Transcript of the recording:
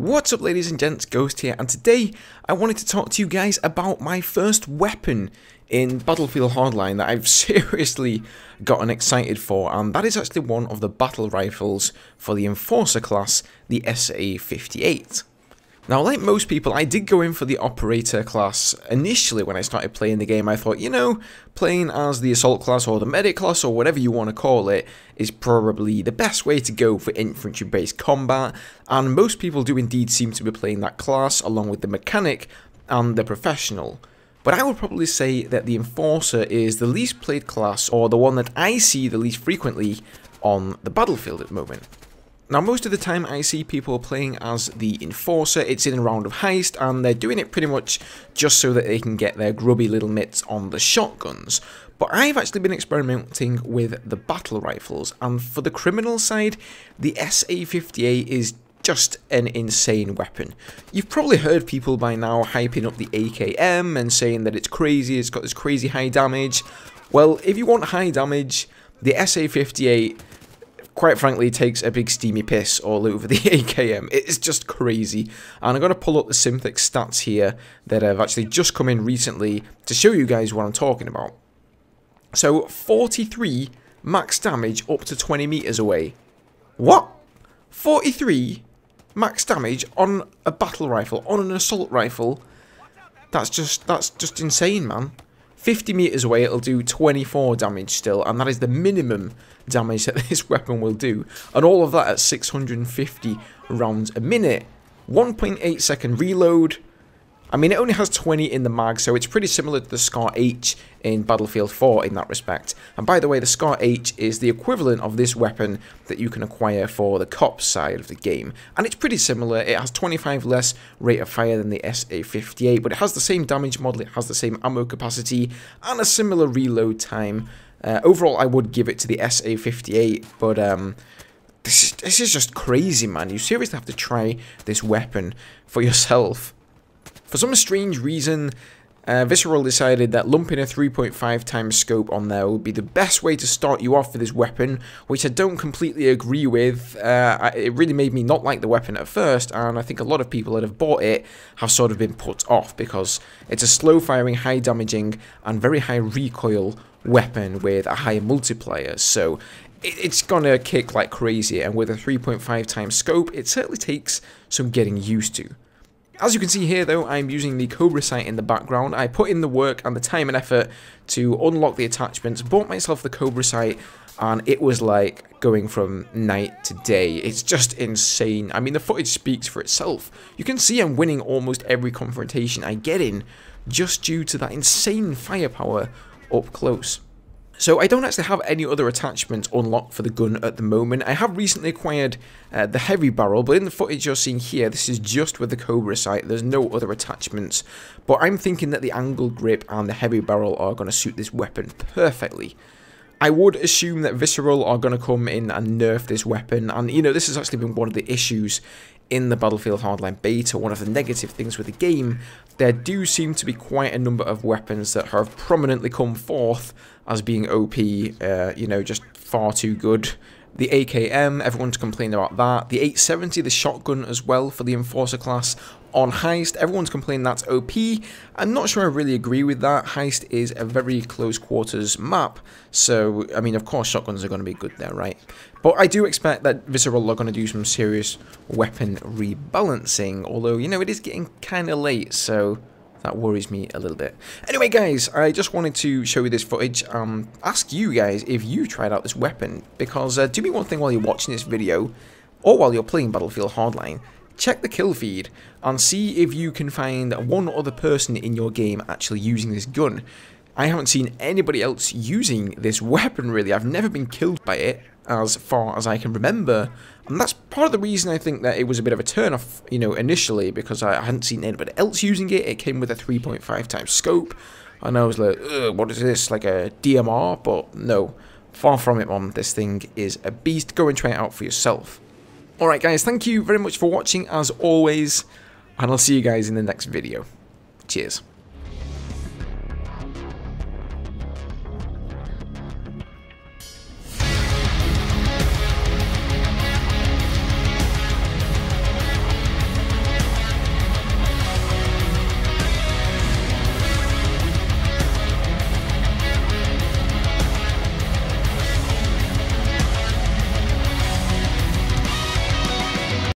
What's up, ladies and gents, Ghost here, and today I wanted to talk to you guys about my first weapon in Battlefield Hardline that I've seriously gotten excited for, and that is actually one of the battle rifles for the Enforcer class, the SA-58. Now, like most people, I did go in for the Operator class. Initially, when I started playing the game, I thought, you know, playing as the Assault class or the Medic class or whatever you want to call it is probably the best way to go for infantry-based combat, and most people do indeed seem to be playing that class along with the Mechanic and the Professional. But I would probably say that the Enforcer is the least played class, or the one that I see the least frequently on the battlefield at the moment. Now, most of the time I see people playing as the Enforcer, it's in a round of heist, and they're doing it pretty much just so that they can get their grubby little mitts on the shotguns. But I've actually been experimenting with the battle rifles, and for the criminal side, the SA-58 is just an insane weapon. You've probably heard people by now hyping up the AKM and saying that it's crazy, it's got this crazy high damage. Well, if you want high damage, the SA-58 quite frankly takes a big steamy piss all over the AKM. It's just crazy, and I'm going to pull up the Synthic stats here that have actually just come in recently to show you guys what I'm talking about. So 43 max damage up to 20 meters away. What? 43 max damage on a battle rifle, on an assault rifle? That's just insane, man. 50 meters away, it'll do 24 damage still, and that is the minimum damage that this weapon will do. And all of that at 650 rounds a minute. 1.8 second reload. I mean, it only has 20 in the mag, so it's pretty similar to the Scar H in Battlefield 4 in that respect. And by the way, the Scar H is the equivalent of this weapon that you can acquire for the Cops side of the game. And it's pretty similar. It has 25 less rate of fire than the SA-58, but it has the same damage model, it has the same ammo capacity, and a similar reload time. Overall, I would give it to the SA-58, but this is just crazy, man. You seriously have to try this weapon for yourself. For some strange reason, Visceral decided that lumping a 3.5 times scope on there would be the best way to start you off with this weapon, which I don't completely agree with. It really made me not like the weapon at first, and I think a lot of people that have bought it have sort of been put off because it's a slow-firing, high-damaging, and very high recoil weapon with a high multiplier, so it's gonna kick like crazy, and with a 3.5 times scope, it certainly takes some getting used to. As you can see here though, I'm using the Cobra sight in the background. I put in the work and the time and effort to unlock the attachments, bought myself the Cobra sight, and it was like going from night to day. It's just insane. I mean, the footage speaks for itself. You can see I'm winning almost every confrontation I get in, just due to that insane firepower up close. So I don't actually have any other attachments unlocked for the gun at the moment. I have recently acquired the heavy barrel, but in the footage you're seeing here, this is just with the Cobra sight. There's no other attachments. But I'm thinking that the angled grip and the heavy barrel are going to suit this weapon perfectly. I would assume that Visceral are going to come in and nerf this weapon, and you know, this has actually been one of the issues in the Battlefield Hardline beta, one of the negative things with the game. There do seem to be quite a number of weapons that have prominently come forth as being OP, you know, just far too good. The AKM, everyone's complaining about that. The 870, the shotgun as well for the Enforcer class. On Heist, everyone's complaining that's OP. I'm not sure I really agree with that. Heist is a very close quarters map, so, I mean, of course shotguns are going to be good there, right? But I do expect that Visceral are going to do some serious weapon rebalancing, although, you know, it is getting kind of late, so that worries me a little bit. Anyway, guys, I just wanted to show you this footage, ask you guys if you tried out this weapon, because do me one thing while you're watching this video, or while you're playing Battlefield Hardline, check the kill feed and see if you can find one other person in your game actually using this gun. I haven't seen anybody else using this weapon, really. I've never been killed by it, as far as I can remember, and that's part of the reason I think that it was a bit of a turn-off, you know, initially, because I hadn't seen anybody else using it. It came with a 3.5 times scope, and I was like, ugh, what is this, like a DMR? But no, far from it, mom. This thing is a beast. Go and try it out for yourself. Alright guys, thank you very much for watching as always, and I'll see you guys in the next video. Cheers.